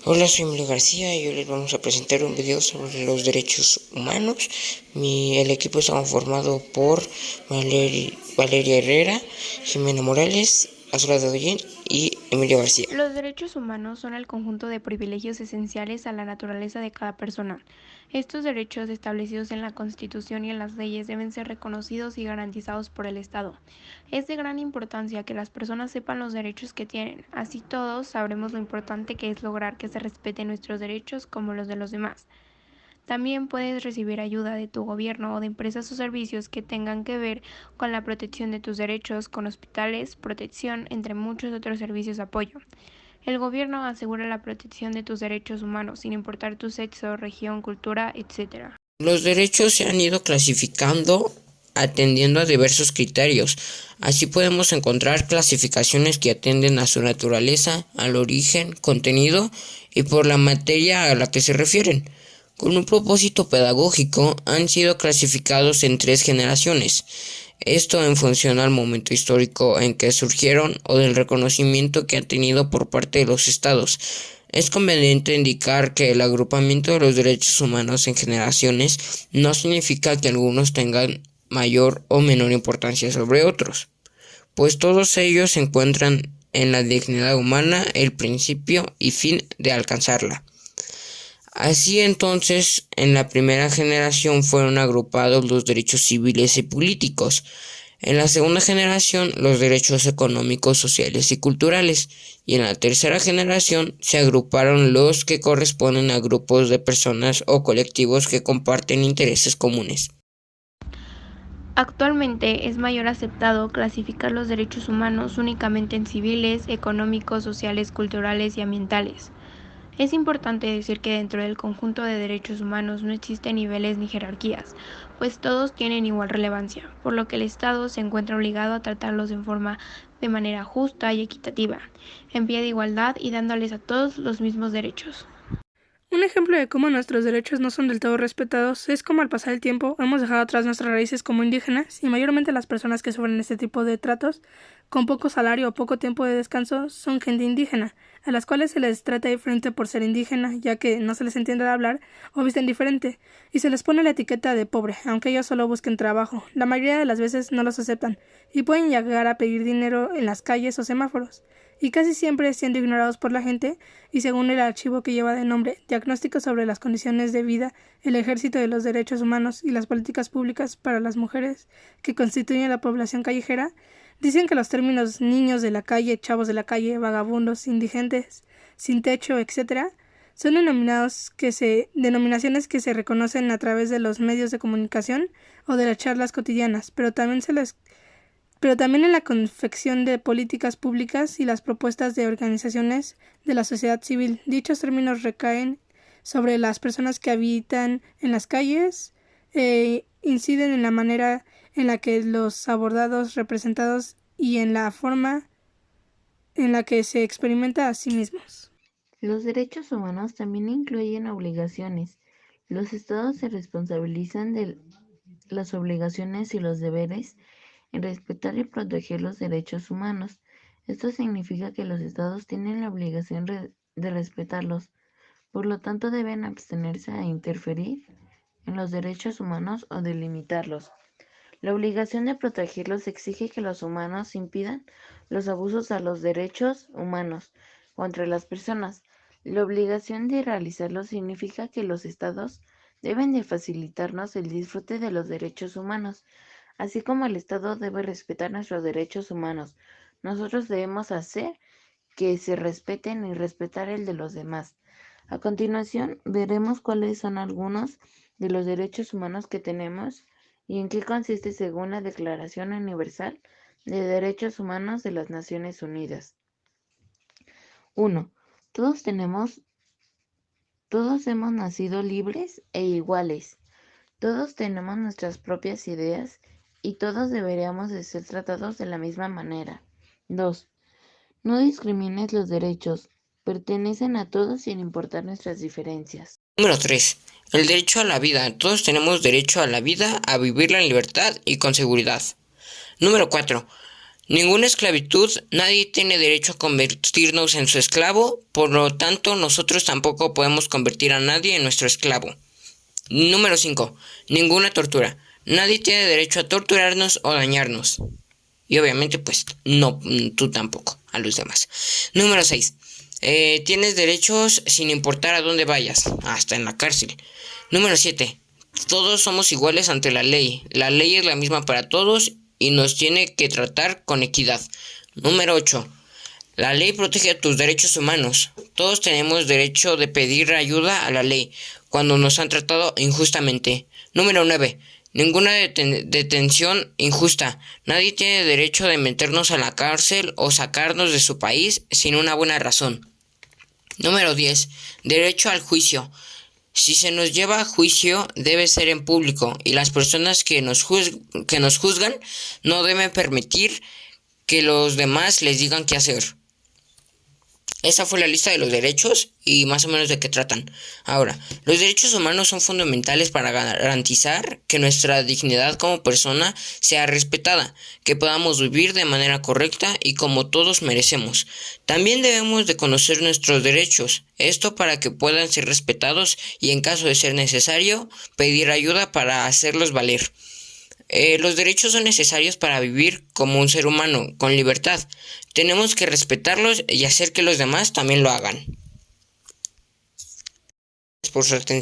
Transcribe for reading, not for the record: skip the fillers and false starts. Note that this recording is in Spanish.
Hola, soy Emilio García y hoy les vamos a presentar un video sobre los derechos humanos. El equipo está conformado por Valeria Herrera, Jimena Morales, Azura Doyen y Emilio García. Los derechos humanos son el conjunto de privilegios esenciales a la naturaleza de cada persona. Estos derechos establecidos en la Constitución y en las leyes deben ser reconocidos y garantizados por el Estado. Es de gran importancia que las personas sepan los derechos que tienen, así todos sabremos lo importante que es lograr que se respeten nuestros derechos como los de los demás. También puedes recibir ayuda de tu gobierno o de empresas o servicios que tengan que ver con la protección de tus derechos, con hospitales, protección, entre muchos otros servicios de apoyo. El gobierno asegura la protección de tus derechos humanos, sin importar tu sexo, región, cultura, etc. Los derechos se han ido clasificando atendiendo a diversos criterios. Así podemos encontrar clasificaciones que atienden a su naturaleza, al origen, contenido y por la materia a la que se refieren. Con un propósito pedagógico han sido clasificados en 3 generaciones. Esto en función al momento histórico en que surgieron o del reconocimiento que han tenido por parte de los estados. Es conveniente indicar que el agrupamiento de los derechos humanos en generaciones no significa que algunos tengan mayor o menor importancia sobre otros, pues todos ellos se encuentran en la dignidad humana, el principio y fin de alcanzarla. Así entonces, en la primera generación fueron agrupados los derechos civiles y políticos, en la segunda generación los derechos económicos, sociales y culturales, y en la tercera generación se agruparon los que corresponden a grupos de personas o colectivos que comparten intereses comunes. Actualmente es mayor aceptado clasificar los derechos humanos únicamente en civiles, económicos, sociales, culturales y ambientales. Es importante decir que dentro del conjunto de derechos humanos no existen niveles ni jerarquías, pues todos tienen igual relevancia, por lo que el Estado se encuentra obligado a tratarlos de manera justa y equitativa, en pie de igualdad y dándoles a todos los mismos derechos. Un ejemplo de cómo nuestros derechos no son del todo respetados es cómo al pasar el tiempo hemos dejado atrás nuestras raíces como indígenas y mayormente las personas que sufren este tipo de tratos con poco salario o poco tiempo de descanso son gente indígena, a las cuales se les trata diferente por ser indígena, ya que no se les entiende hablar o visten diferente, y se les pone la etiqueta de pobre, aunque ellos solo busquen trabajo. La mayoría de las veces no los aceptan y pueden llegar a pedir dinero en las calles o semáforos, y casi siempre siendo ignorados por la gente, y según el archivo que lleva de nombre Diagnóstico sobre las condiciones de vida, el Ejército de los Derechos Humanos y las políticas públicas para las mujeres que constituyen la población callejera, dicen que los términos niños de la calle, chavos de la calle, vagabundos, indigentes, sin techo, etc., son denominaciones que se reconocen a través de los medios de comunicación o de las charlas cotidianas, pero también en la confección de políticas públicas y las propuestas de organizaciones de la sociedad civil. Dichos términos recaen sobre las personas que habitan en las calles e inciden en la manera en la que los abordados, representados y en la forma en la que se experimenta a sí mismos. Los derechos humanos también incluyen obligaciones. Los estados se responsabilizan de las obligaciones y los deberes en respetar y proteger los derechos humanos. Esto significa que los estados tienen la obligación de respetarlos, por lo tanto deben abstenerse a interferir en los derechos humanos o de limitarlos. La obligación de protegerlos exige que los humanos impidan los abusos a los derechos humanos contra las personas. La obligación de realizarlo significa que los estados deben de facilitarnos el disfrute de los derechos humanos, así como el Estado debe respetar nuestros derechos humanos. Nosotros debemos hacer que se respeten y respetar el de los demás. A continuación, veremos cuáles son algunos de los derechos humanos que tenemos y en qué consiste según la Declaración Universal de Derechos Humanos de las Naciones Unidas. 1. Todos hemos nacido libres e iguales. Todos tenemos nuestras propias ideas y todos deberíamos de ser tratados de la misma manera. 2. No discrimines los derechos. Pertenecen a todos sin importar nuestras diferencias. Número 3. El derecho a la vida. Todos tenemos derecho a la vida, a vivirla en libertad y con seguridad. Número 4. Ninguna esclavitud, nadie tiene derecho a convertirnos en su esclavo, por lo tanto nosotros tampoco podemos convertir a nadie en nuestro esclavo. Número 5. Ninguna tortura. Nadie tiene derecho a torturarnos o dañarnos. Y obviamente pues no, tú tampoco, a los demás. Número 6. Tienes derechos sin importar a dónde vayas, hasta en la cárcel. Número 7. Todos somos iguales ante la ley. La ley es la misma para todos y nos tiene que tratar con equidad. Número 8. La ley protege tus derechos humanos. Todos tenemos derecho de pedir ayuda a la ley cuando nos han tratado injustamente. Número 9. Ninguna detención injusta. Nadie tiene derecho de meternos a la cárcel o sacarnos de su país sin una buena razón. Número 10. Derecho al juicio. Si se nos lleva a juicio, debe ser en público y las personas que nos juzgan no deben permitir que los demás les digan qué hacer. Esa fue la lista de los derechos y más o menos de qué tratan. Ahora, los derechos humanos son fundamentales para garantizar que nuestra dignidad como persona sea respetada, que podamos vivir de manera correcta y como todos merecemos. También debemos de conocer nuestros derechos, esto para que puedan ser respetados y en caso de ser necesario, pedir ayuda para hacerlos valer. Los derechos son necesarios para vivir como un ser humano, con libertad. Tenemos que respetarlos y hacer que los demás también lo hagan. Por su atención.